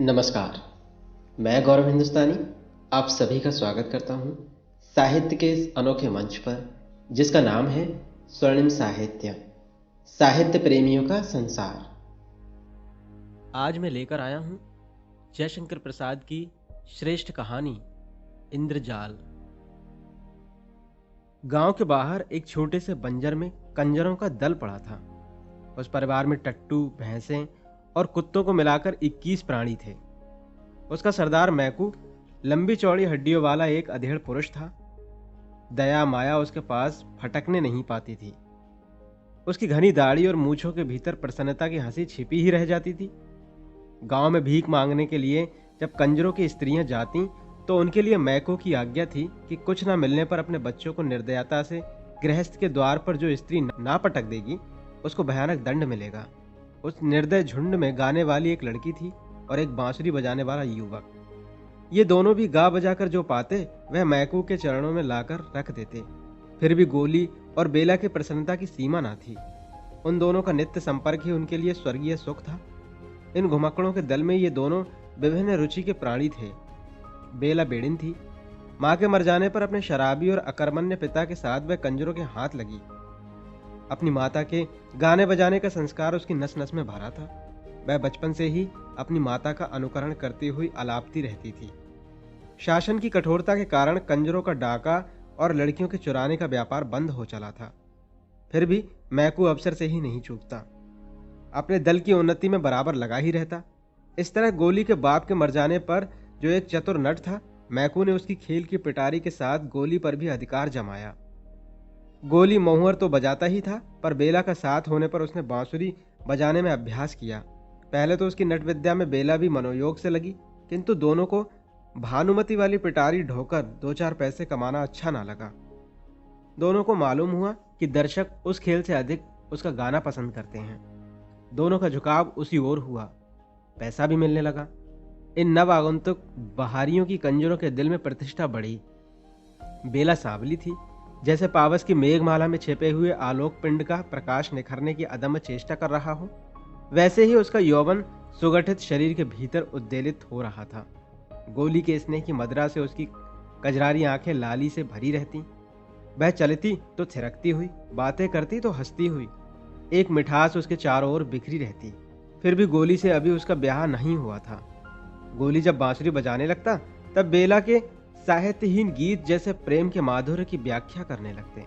नमस्कार। मैं गौरव हिंदुस्तानी आप सभी का स्वागत करता हूं साहित्य के इस अनोखे मंच पर जिसका नाम है स्वर्णिम साहित्य, साहित्य प्रेमियों का संसार। आज मैं लेकर आया हूं जयशंकर प्रसाद की श्रेष्ठ कहानी इंद्रजाल। गांव के बाहर एक छोटे से बंजर में कंजरों का दल पड़ा था। उस परिवार में टट्टू, भैंसें और कुत्तों को मिलाकर 21 प्राणी थे। उसका सरदार मैकू लंबी चौड़ी हड्डियों वाला एक अधेड़ पुरुष था। दया माया उसके पास फटकने नहीं पाती थी। उसकी घनी दाढ़ी और मूछों के भीतर प्रसन्नता की हंसी छिपी ही रह जाती थी। गांव में भीख मांगने के लिए जब कंजरों की स्त्रियां जाती तो उनके लिए मैको की आज्ञा थी कि कुछ न मिलने पर अपने बच्चों को निर्दयता से गृहस्थ के द्वार पर जो स्त्री ना पटक देगी उसको भयानक दंड मिलेगा। उस निर्दय झुंड में गाने वाली एक लड़की थी और एक बांसुरी बजाने वाला युवक। ये दोनों भी गा बजाकर जो पाते वह मैकू के चरणों में लाकर रख देते। फिर भी गोली और बेला की प्रसन्नता की सीमा ना थी। उन दोनों का नित्य संपर्क ही उनके लिए स्वर्गीय सुख था। इन घुमक्कड़ों के दल में ये दोनों विभिन्न रुचि के प्राणी थे। बेला बेड़िन थी। माँ के मर जाने पर अपने शराबी और अकर्मण्य पिता के साथ वह कंजरों के हाथ लगी। अपनी माता के गाने बजाने का संस्कार उसकी नस नस में भरा था। वह बचपन से ही अपनी माता का अनुकरण करती हुई अलापती रहती थी। शासन की कठोरता के कारण कंजरों का डाका और लड़कियों के चुराने का व्यापार बंद हो चला था। फिर भी मैकू अवसर से ही नहीं चूकता। अपने दल की उन्नति में बराबर लगा ही रहता। इस तरह गोली के बाप के मर जाने पर जो एक चतुर नट था, मैकू ने उसकी खेल की पिटारी के साथ गोली पर भी अधिकार जमाया। गोली मोहर तो बजाता ही था, पर बेला का साथ होने पर उसने बांसुरी बजाने में अभ्यास किया। पहले तो उसकी नट विद्या में बेला भी मनोयोग से लगी, किंतु दोनों को भानुमति वाली पिटारी ढोकर 2-4 पैसे कमाना अच्छा ना लगा। दोनों को मालूम हुआ कि दर्शक उस खेल से अधिक उसका गाना पसंद करते हैं। दोनों का झुकाव उसी ओर हुआ। पैसा भी मिलने लगा। इन नव आगंतुक बहारियों की कंजरों के दिल में प्रतिष्ठा बढ़ी। बेला सांवली थी, जैसे पावस की मेघमाला में छिपे हुए आलोक पिंड का प्रकाश निखरने की अदम्य चेष्टा कर रहा हो, वैसे ही उसका यौवन सुगठित शरीर के भीतर उद्वेलित हो रहा था। गोली के स्नेह की मदिरा से उसकी कजरारी आंखें लाली से भरी रहती। वह चलती तो थिरकती हुई, बातें करती तो हंसती हुई। एक मिठास उसके चारों ओर बिखरी रहती। फिर भी गोली से अभी उसका ब्याह नहीं हुआ था। गोली जब बांसुरी बजाने लगता तब बेला के साहित्यहीन गीत जैसे प्रेम के माधुर्य की व्याख्या करने लगते।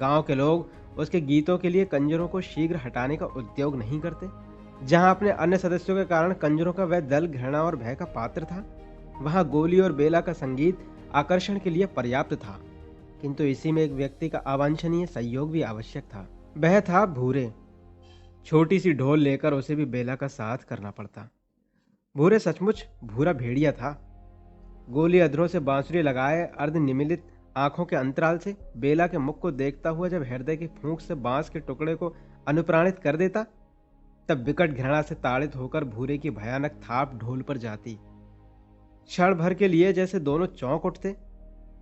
गांव के लोग उसके गीतों के लिए कंजरों को शीघ्र हटाने का उद्योग नहीं करते। जहां अपने अन्य सदस्यों के कारण कंजरों का वह दल घृणा और भय का पात्र था, वहां गोली और बेला का संगीत आकर्षण के लिए पर्याप्त था। किंतु इसी में एक व्यक्ति का अवांछनीय सहयोग भी आवश्यक था। वह था भूरे। छोटी सी ढोल लेकर उसे भी बेला का साथ करना पड़ता। भूरे सचमुच भूरा भेड़िया था। गोली अधरों से बांसुरी लगाए अर्ध निमिलित आंखों के अंतराल से बेला के मुख को देखता हुआ जब हृदय की फूंक से बांस के टुकड़े को अनुप्राणित कर देता, तब विकट घृणा से ताड़ित होकर भूरे की भयानक थाप ढोल पर जाती। क्षण भर के लिए जैसे दोनों चौंक उठते।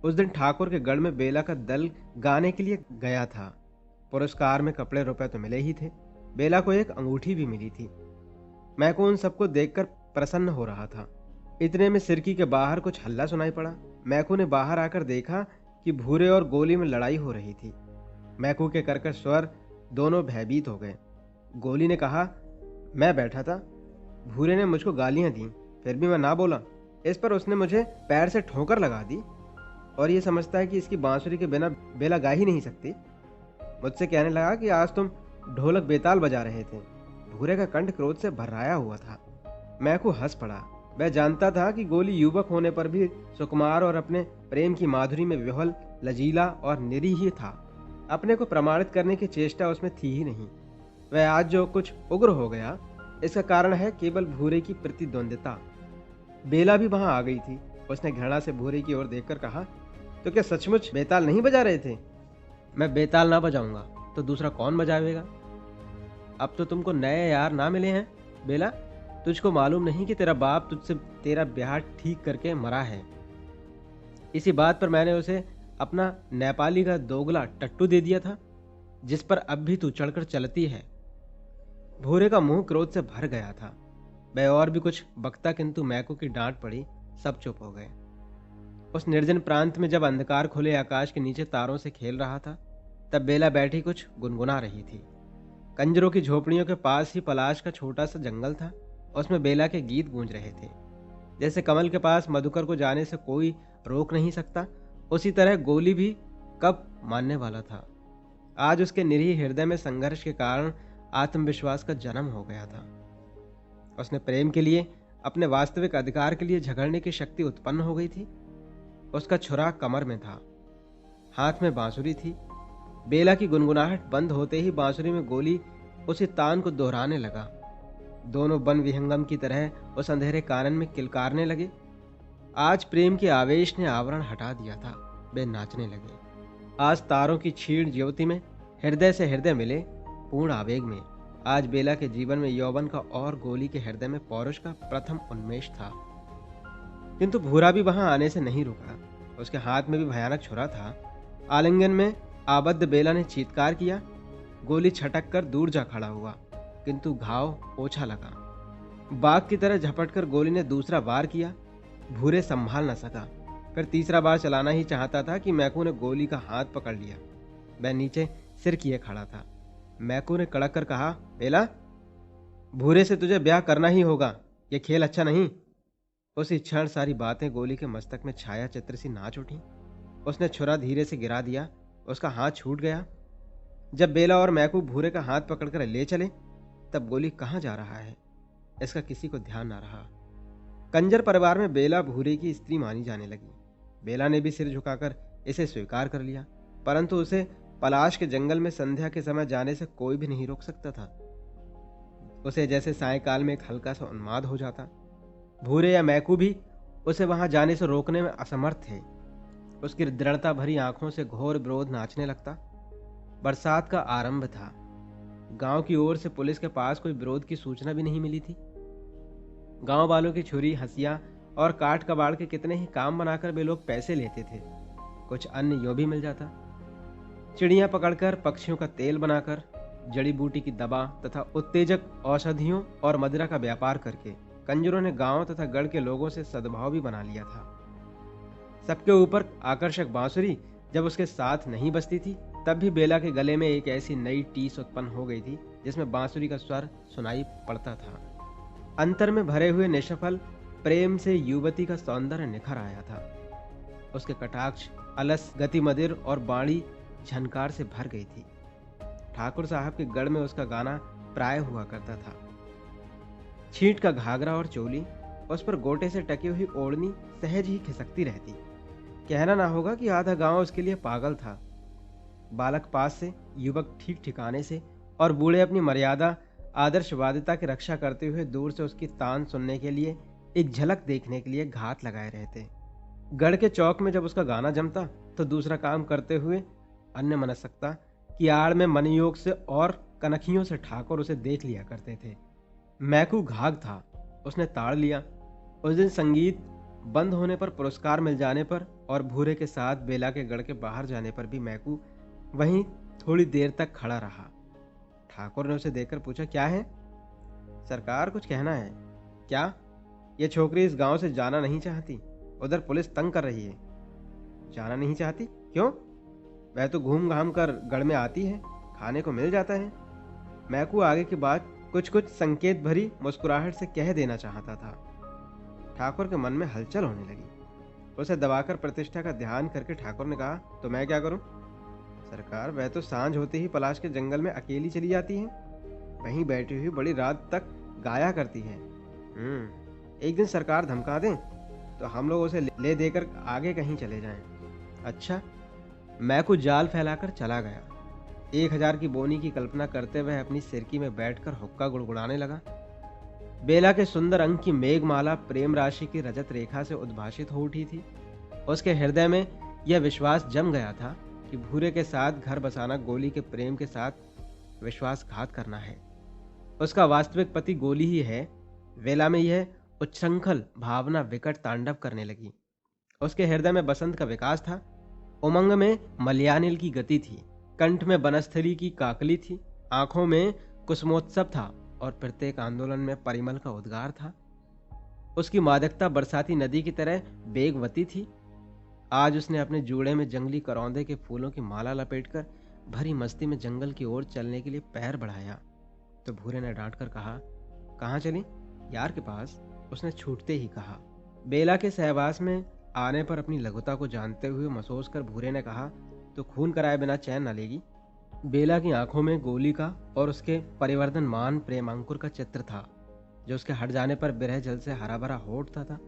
उस दिन ठाकुर के गढ़ में बेला का दल गाने के लिए गया था। पुरस्कार में कपड़े रुपए तो मिले ही थे, बेला को एक अंगूठी भी मिली थी। मैं को उन सबको देखकर प्रसन्न हो रहा था। इतने में सिरकी के बाहर कुछ हल्ला सुनाई पड़ा। मैकू ने बाहर आकर देखा कि भूरे और गोली में लड़ाई हो रही थी। मैकू के कर्कश स्वर दोनों भयभीत हो गए। गोली ने कहा, मैं बैठा था, भूरे ने मुझको गालियां दी, फिर भी मैं ना बोला। इस पर उसने मुझे पैर से ठोकर लगा दी और ये समझता है कि इसकी बांसुरी के बिना बेला गा ही नहीं सकती। मुझसे कहने लगा कि आज तुम ढोलक बेताल बजा रहे थे। भूरे का कंठ क्रोध से भर्राया हुआ था। मैकू हंस पड़ा। वह जानता था कि गोली युवक होने पर भी सुकुमार और अपने प्रेम की माधुरी में विह्वल, लजीला और निरीह ही था। अपने को प्रमाणित करने की चेष्टा उसमें थी ही नहीं। वह आज जो कुछ उग्र हो गया, इसका कारण है केवल भूरे की प्रतिद्वंदिता। बेला भी वहां आ गई थी। उसने घृणा से भूरे की ओर देखकर कहा, तो क्या सचमुच बेताल नहीं बजा रहे थे? मैं बेताल ना बजाऊंगा तो दूसरा कौन बजावेगा? अब तो तुमको नए यार ना मिले हैं बेला। तुझको मालूम नहीं कि तेरा बाप तुझसे तेरा ब्याह ठीक करके मरा है। इसी बात पर मैंने उसे अपना नेपाली का दोगला टट्टू दे दिया था, जिस पर अब भी तू चढ़कर चलती है। भूरे का मुंह क्रोध से भर गया था। वह और भी कुछ बकता, किंतु मैकू की डांट पड़ी, सब चुप हो गए। उस निर्जन प्रांत में जब अंधकार खुले आकाश के नीचे तारों से खेल रहा था, तब बेला बैठी कुछ गुनगुना रही थी। कंजरों की झोपड़ियों के पास ही पलाश का छोटा सा जंगल था। उसमें बेला के गीत गूंज रहे थे। जैसे कमल के पास मधुकर को जाने से कोई रोक नहीं सकता, उसी तरह गोली भी कब मानने वाला था। आज उसके निरीह हृदय में संघर्ष के कारण आत्मविश्वास का जन्म हो गया था। उसने प्रेम के लिए, अपने वास्तविक अधिकार के लिए झगड़ने की शक्ति उत्पन्न हो गई थी। उसका छुरा कमर में था, हाथ में बांसुरी थी। बेला की गुनगुनाहट बंद होते ही बांसुरी में गोली उसी तान को दोहराने लगा। दोनों वन विहंगम की तरह उस अंधेरे कानन में किलकारने लगे। आज प्रेम के आवेश ने आवरण हटा दिया था। वे नाचने लगे। आज तारों की क्षीण ज्योति में हृदय से हृदय मिले, पूर्ण आवेग में। आज बेला के जीवन में यौवन का और गोली के हृदय में पौरुष का प्रथम उन्मेष था। किंतु भूरा भी वहां आने से नहीं रुका। उसके हाथ में भी भयानक छुरा था। आलिंगन में आबद्ध बेला ने चीत्कार किया। गोली छटक कर दूर जा खड़ा हुआ, किंतु घाव ओछा लगा। बाघ की तरह झपटकर गोली ने दूसरा वार किया। भूरे संभाल न सका। फिर तीसरा बार चलाना ही चाहता था कि मैकू ने गोली का हाथ पकड़ लिया। वह नीचे सिर किए खड़ा था। मैकू ने कड़क कर कहा, बेला, भूरे से तुझे ब्याह करना ही होगा। यह खेल अच्छा नहीं। उसी क्षण सारी बातें गोली के मस्तक में छाया चित्र सी नाच उठी। उसने छुरा धीरे से गिरा दिया। उसका हाथ छूट गया। जब बेला और मैकू भूरे का हाथ पकड़कर ले चले, तब गोली कहाँ जा रहा है, इसका किसी को ध्यान ना रहा। कंजर परिवार में बेला भूरे की स्त्री मानी जाने लगी। बेला ने भी सिर झुकाकर इसे स्वीकार कर लिया, परंतु उसे पलाश के जंगल में संध्या के समय जाने से कोई भी नहीं रोक सकता था। उसे जैसे सायकाल में एक हल्का सा उन्माद हो जाता। भूरे या मैकू भी उसे वहां जाने से रोकने में असमर्थ थे। उसकी दृढ़ता भरी आंखों से घोर विरोध नाचने लगता। बरसात का आरंभ था। गांव की ओर से पुलिस के पास कोई विरोध की सूचना भी नहीं मिली थी। गांव वालों की छुरी, हंसिया और काट कबाड़ के कितने ही काम बनाकर वे लोग पैसे लेते थे। कुछ अन्य यूं भी मिल जाता। चिड़ियां पकड़कर, पक्षियों का तेल बनाकर, जड़ी बूटी की दवा तथा उत्तेजक औषधियों और मदिरा का व्यापार करके कंजरों ने गांव तथा गढ़ के लोगों से सद्भाव भी बना लिया था। सबके ऊपर आकर्षक बांसुरी जब उसके साथ नहीं बजती थी, तब भी बेला के गले में एक ऐसी नई टीस उत्पन्न हो गई थी जिसमें बांसुरी का स्वर सुनाई पड़ता था। अंतर में भरे हुए निष्फल प्रेम से युवती का सौंदर्य निखर आया था। उसके कटाक्ष, अलस, गति मदिर और बाणी झनकार से भर गई थी। ठाकुर साहब के गढ़ में उसका गाना प्राय हुआ करता था। छींट का घाघरा और चोली, उस पर गोटे से टकी हुई ओढ़नी सहज ही खिसकती रहती। कहना ना होगा कि आधा गांव उसके लिए पागल था। बालक पास से, युवक ठीक ठिकाने से और बूढ़े अपनी मर्यादा आदर्शवादिता की रक्षा करते हुए दूर से उसकी तान सुनने के लिए, एक झलक देखने के लिए घात लगाए रहते। गढ़ के चौक में जब उसका गाना जमता तो दूसरा काम करते हुए अन्य मनसकता की आड़ में मनयोग से और कनखियों से ठाकुर उसे देख लिया करते थे। मैकू घाघ था, उसने ताड़ लिया। उस दिन संगीत बंद होने पर, पुरस्कार मिल जाने पर और भूरे के साथ बेला के गढ़ के बाहर जाने पर भी मैकू वहीं थोड़ी देर तक खड़ा रहा। ठाकुर ने उसे देखकर पूछा, क्या है? सरकार, कुछ कहना है क्या? ये छोकरी इस गांव से जाना नहीं चाहती। उधर पुलिस तंग कर रही है। जाना नहीं चाहती? क्यों? वह तो घूम घाम कर गढ़ में आती है, खाने को मिल जाता है। मैकू आगे की बात कुछ कुछ संकेत भरी मुस्कुराहट से कह देना चाहता था। ठाकुर के मन में हलचल होने लगी। उसे दबाकर प्रतिष्ठा का ध्यान करके ठाकुर ने कहा, तो मैं क्या करूं? सरकार, वह तो सांझ होते ही पलाश के जंगल में अकेली चली जाती है। वहीं बैठी हुई बड़ी रात तक गाया करती है। एक दिन सरकार धमका दें तो हम लोग उसे ले देकर आगे कहीं चले जाएं। अच्छा। मैकू जाल फैलाकर चला गया। 1000 की बोनी की कल्पना करते हुए अपनी सिरकी में बैठकर हुक्का गुड़गुड़ाने लगा। बेला के सुंदर अंग की मेघमाला प्रेम राशि की रजत रेखा से उद्भाषित हो उठी थी। उसके हृदय में यह विश्वास जम गया था कि भूरे के साथ घर बसाना गोली के प्रेम के साथ विश्वासघात करना है। उसका वास्तविक पति गोली ही है। वेला में यह उच्छृंखल भावना विकट तांडव करने लगी। उसके हृदय में बसंत का विकास था। उमंग में मलयानिल की गति थी। कंठ में बनस्थली की काकली थी। आंखों में कुसुमोत्सव था। और प्रत्येक आंदोलन में परिमल का उद्गार था। उसकी मादकता बरसाती नदी की तरह वेगवती थी। आज उसने अपने जूड़े में जंगली करौंदे के फूलों की माला लपेटकर भरी मस्ती में जंगल की ओर चलने के लिए पैर बढ़ाया तो भूरे ने डांट कर कहा, कहाँ चली? यार के पास, उसने छूटते ही कहा। बेला के सहवास में आने पर अपनी लघुता को जानते हुए महसूस कर भूरे ने कहा, तो खून कराए बिना चैन न लेगी। बेला की आंखों में गोली का और उसके परिवर्तनमान प्रेमांकुर का चित्र था, जो उसके हट जाने पर बिरह जल से हरा भरा हो उठता था।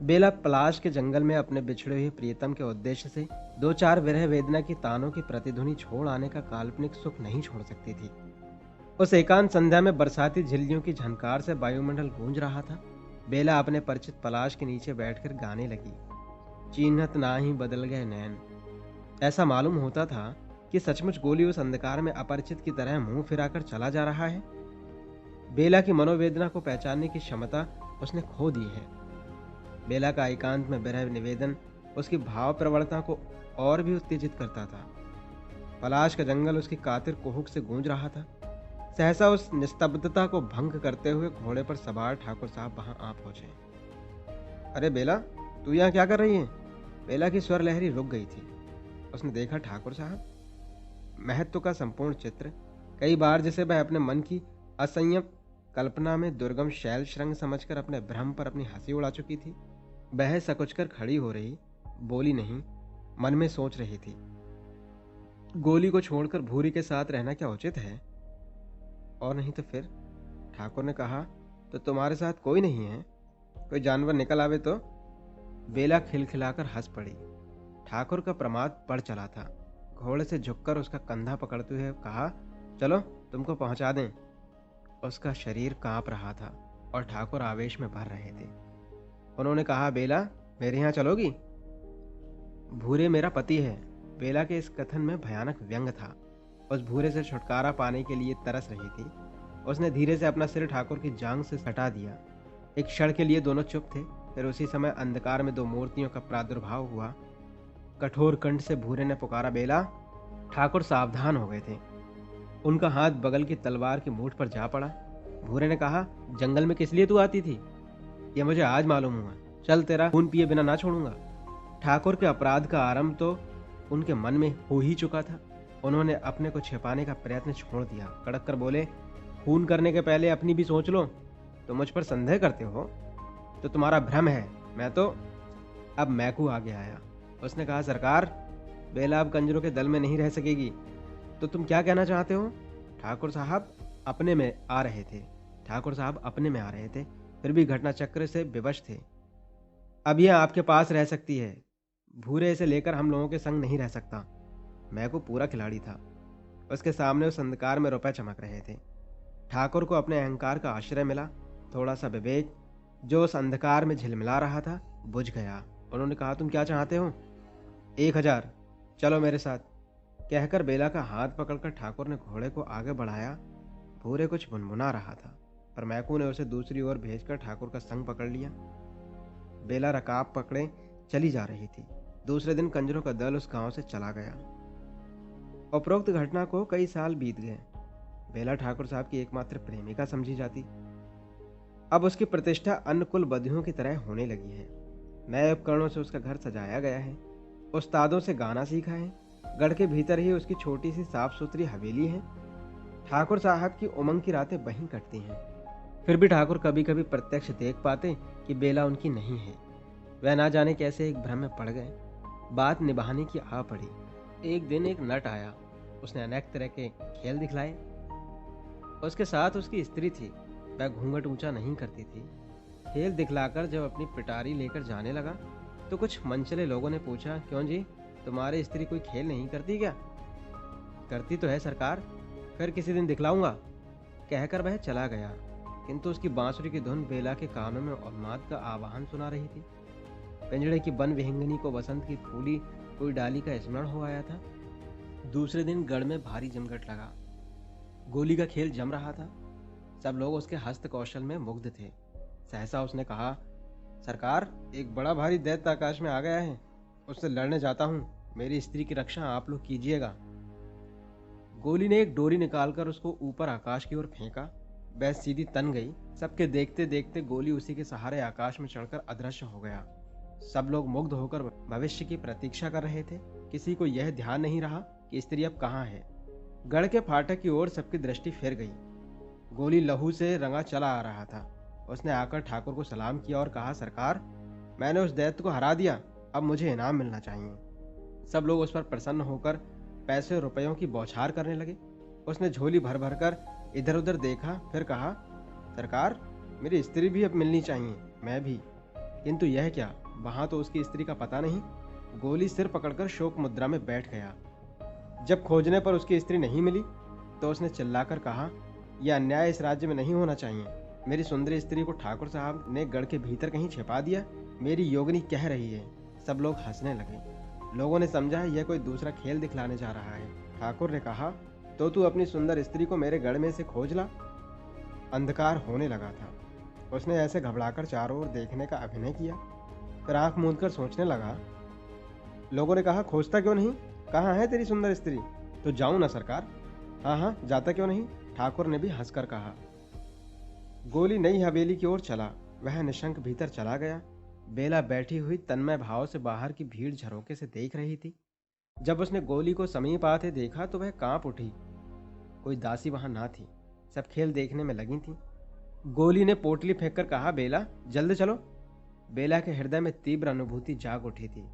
बेला पलाश के जंगल में अपने बिछड़े हुए प्रियतम के उद्देश्य से दो चार विरह वेदना की तानों की प्रतिध्वनि छोड़ आने का काल्पनिक सुख नहीं छोड़ सकती थी। उस एकांत संध्या में बरसाती झिल्लियों की झनकार से वायुमंडल गूंज रहा था। बेला अपने परिचित पलाश के नीचे बैठकर गाने लगी, चिन्हत ना ही बदल गए नैन। ऐसा मालूम होता था कि सचमुच गोली उस अंधकार में अपरिचित की तरह मुंह फिराकर चला जा रहा है। बेला की मनोवेदना को पहचानने की क्षमता उसने खो दी है। बेला का एकांत में विरह निवेदन उसकी भाव प्रवणता को और भी उत्तेजित करता था। पलाश का जंगल उसकी कातिर कुहुक से गूंज रहा था। सहसा उस निस्तब्धता को भंग करते हुए घोड़े पर सवार ठाकुर साहब वहां आ पहुंचे। अरे बेला, तू यहाँ क्या कर रही है? बेला की स्वर लहरी रुक गई थी। उसने देखा ठाकुर साहब, महत्व का संपूर्ण चित्र, कई बार जिसे वह अपने मन की असंयम कल्पना में दुर्गम शैल श्रृंग समझकर अपने भ्रम पर अपनी हंसी उड़ा चुकी थी। वह सकुचकर खड़ी हो रही, बोली नहीं, मन में सोच रही थी, गोली को छोड़कर भूरी के साथ रहना क्या उचित है? और नहीं तो फिर? ठाकुर ने कहा, तो तुम्हारे साथ कोई नहीं है? कोई जानवर निकल आवे तो? बेला खिलखिलाकर हंस पड़ी। ठाकुर का प्रमाद बढ़ चला था। घोड़े से झुककर उसका कंधा पकड़ते हुए कहा, चलो तुमको पहुंचा दें। उसका शरीर कांप रहा था और ठाकुर आवेश में भर रहे थे। उन्होंने कहा, बेला मेरे यहाँ चलोगी? भूरे मेरा पति है। बेला के इस कथन में भयानक व्यंग था। उस भूरे से छुटकारा पाने के लिए तरस रही थी। उसने धीरे से अपना सिर ठाकुर की जांघ से हटा दिया। एक क्षण के लिए दोनों चुप थे। फिर उसी समय अंधकार में दो मूर्तियों का प्रादुर्भाव हुआ। कठोर कंठ से भूरे ने पुकारा, बेला। ठाकुर सावधान हो गए थे। उनका हाथ बगल की तलवार की मूठ पर जा पड़ा। भूरे ने कहा, जंगल में किस लिए तू आती थी? यह मुझे आज मालूम हुआ। चल, तेरा खून पिए बिना ना छोड़ूंगा। ठाकुर के अपराध का आरंभ तो उनके मन में हो ही चुका था। उन्होंने अपने को छिपाने का प्रयत्न छोड़ दिया। कड़क कर बोले, खून करने के पहले अपनी भी सोच लो। तो मुझ पर संदेह करते हो तो तुम्हारा भ्रम है। मैं तो अब मैकू आगे आया। उसने कहा, सरकार, बेला अब कंजरों के दल में नहीं रह सकेगी। तो तुम क्या कहना चाहते हो? ठाकुर साहब अपने में आ रहे थे। फिर भी घटना चक्र से विवश थे। अब यह आपके पास रह सकती है। भूरे इसे लेकर हम लोगों के संग नहीं रह सकता। मैकू पूरा खिलाड़ी था। उसके सामने उस अंधकार में रुपए चमक रहे थे। ठाकुर को अपने अहंकार का आश्रय मिला। थोड़ा सा विवेक जो उस अंधकार में झिलमिला रहा था बुझ गया। उन्होंने कहा, तुम क्या चाहते हो? 1000, चलो मेरे साथ। कहकर बेला का हाथ पकड़कर ठाकुर ने घोड़े को आगे बढ़ाया। भूरे कुछ बुनबुना रहा था, पर मैकू ने उसे दूसरी ओर भेजकर ठाकुर का संग पकड़ लिया। बेला रकाब पकड़े चली जा रही थी। दूसरे दिन कंजरों का दल उस गांव से चला गया। उपरोक्त घटना को कई साल बीत गए। बेला ठाकुर साहब की एकमात्र प्रेमिका समझी जाती। अब उसकी प्रतिष्ठा अन्य कुल बधियों की तरह होने लगी है। नए उपकरणों से उसका घर सजाया गया है। उस्तादों से गाना सीखा है। गढ़ के भीतर ही उसकी छोटी सी साफ सुथरी हवेली है। ठाकुर साहब की उमंग की रातें वहीं कटती हैं। फिर भी ठाकुर कभी कभी प्रत्यक्ष देख पाते कि बेला उनकी नहीं है। वह ना जाने कैसे एक भ्रम में पड़ गए। बात निभाने की आ पड़ी। एक दिन एक नट आया। उसने अनेक तरह के खेल दिखलाए। उसके साथ उसकी स्त्री थी। वह घूंघट ऊंचा नहीं करती थी। खेल दिखलाकर जब अपनी पिटारी लेकर जाने लगा तो कुछ मनचले लोगों ने पूछा, क्यों जी, तुम्हारी स्त्री कोई खेल नहीं करती क्या? करती तो है सरकार, फिर किसी दिन दिखलाऊंगा, कहकर वह चला गया। किंतु उसकी बांसुरी की धुन बेला के कानों में उन्माद का आवाहन सुना रही थी। पिंजड़े की वन विहंगनी को वसंत की फूली कोई डाली का स्मरण हो आया था। दूसरे दिन गढ़ में भारी जमघट लगा। गोली का खेल जम रहा था। सब लोग उसके हस्त कौशल में मुग्ध थे। सहसा उसने कहा, सरकार, एक बड़ा भारी दैत्य आकाश में आ गया है। उससे लड़ने जाता हूं। मेरी स्त्री की रक्षा आप लोग कीजिएगा। गोली ने एक डोरी निकालकर उसको ऊपर आकाश की ओर फेंका। वह सीधी तन गई। सबके देखते देखते गोली उसी के सहारे आकाश में चढ़कर अदृश्य हो गया। सब लोग मुग्ध होकर भविष्य की प्रतीक्षा कर रहे थे। किसी को यह ध्यान नहीं रहा कि स्त्री अब कहाँ है। गढ़ के फाटक की ओर सबकी दृष्टि फिर गई। गोली लहू से रंगा चला आ रहा था। उसने आकर ठाकुर को सलाम किया और कहा, सरकार, मैंने उस दैत्य को हरा दिया, अब मुझे इनाम मिलना चाहिए। सब लोग उस पर प्रसन्न होकर पैसे और रुपयों की बौछार करने लगे। उसने झोली भर भर कर इधर उधर देखा, फिर कहा, सरकार, मेरी स्त्री भी अब मिलनी चाहिए, मैं भी। किंतु यह क्या, वहां तो उसकी स्त्री का पता नहीं। गोली सिर पकड़कर शोक मुद्रा में बैठ गया। जब खोजने पर उसकी स्त्री नहीं मिली तो उसने चिल्लाकर कहा, यह अन्याय इस राज्य में नहीं होना चाहिए। मेरी सुंदरी स्त्री को ठाकुर साहब ने गढ़ के भीतर कहीं छिपा दिया। मेरी योगिनी कह रही है। सब लोग हंसने लगे। लोगों ने समझा यह कोई दूसरा खेल दिखलाने जा रहा है। ठाकुर ने कहा, तो तू अपनी सुंदर स्त्री को मेरे गढ़ में से खोज ला। अंधकार होने लगा था। उसने ऐसे घबराकर चारों ओर देखने का अभिनय किया, फिर आंख मूंदकर सोचने लगा। लोगों ने कहा, खोजता क्यों नहीं, कहाँ है तेरी सुंदर स्त्री? तो जाऊं ना सरकार? हाँ हाँ, जाता क्यों नहीं? ठाकुर ने भी हंसकर कहा। गोली नई हवेली की ओर चला। वह निशंक भीतर चला गया। बेला बैठी हुई तन्मय भाव से बाहर की भीड़ झरोके से देख रही थी। जब उसने गोली को समीप आते देखा तो वह कांप उठी। कोई दासी वहां ना थी। सब खेल देखने में लगी थी। गोली ने पोटली फेंककर कहा, बेला, जल्द चलो। बेला के हृदय में तीव्र अनुभूति जाग उठी थी।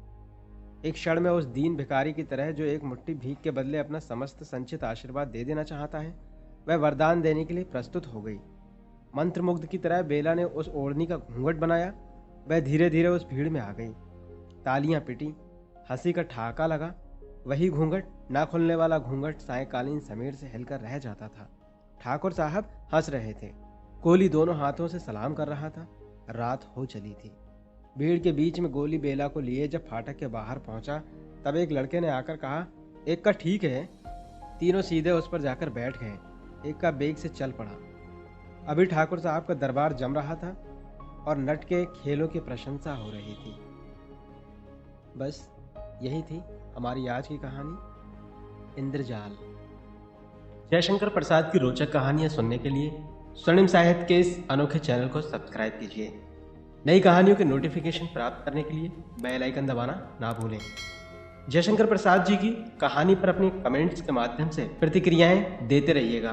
एक क्षण में उस दीन भिखारी की तरह जो एक मुट्ठी भीख के बदले अपना समस्त संचित आशीर्वाद दे देना चाहता है, वह वरदान देने के लिए प्रस्तुत हो गई। मंत्रमुग्ध की तरह बेला ने उस ओढ़नी का घूंघट बनाया। वह धीरे धीरे उस भीड़ में आ गई। तालियां पिटी, हंसी का ठहाका लगा। वही घूंघट, ना खुलने वाला घूंघट, सायकालीन समीर से हिलकर रह जाता था। ठाकुर साहब हंस रहे थे। गोली दोनों हाथों से सलाम कर रहा था। रात हो चली थी। भीड़ के बीच में गोली बेला को लिए जब फाटक के बाहर पहुंचा तब एक लड़के ने आकर कहा, एक का ठीक है। तीनों सीधे उस पर जाकर बैठ गए। एक का बेग से चल पड़ा। अभी ठाकुर साहब का दरबार जम रहा था और नट के खेलों की प्रशंसा हो रही थी। बस यही थी हमारी आज की कहानी, इंद्रजाल। जयशंकर प्रसाद की रोचक कहानियां सुनने के लिए स्वर्णिम साहित्य के इस अनोखे चैनल को सब्सक्राइब कीजिए। नई कहानियों के नोटिफिकेशन प्राप्त करने के लिए बेल आइकन दबाना ना भूलें। जयशंकर प्रसाद जी की कहानी पर अपने कमेंट्स के माध्यम से प्रतिक्रियाएं देते रहिएगा।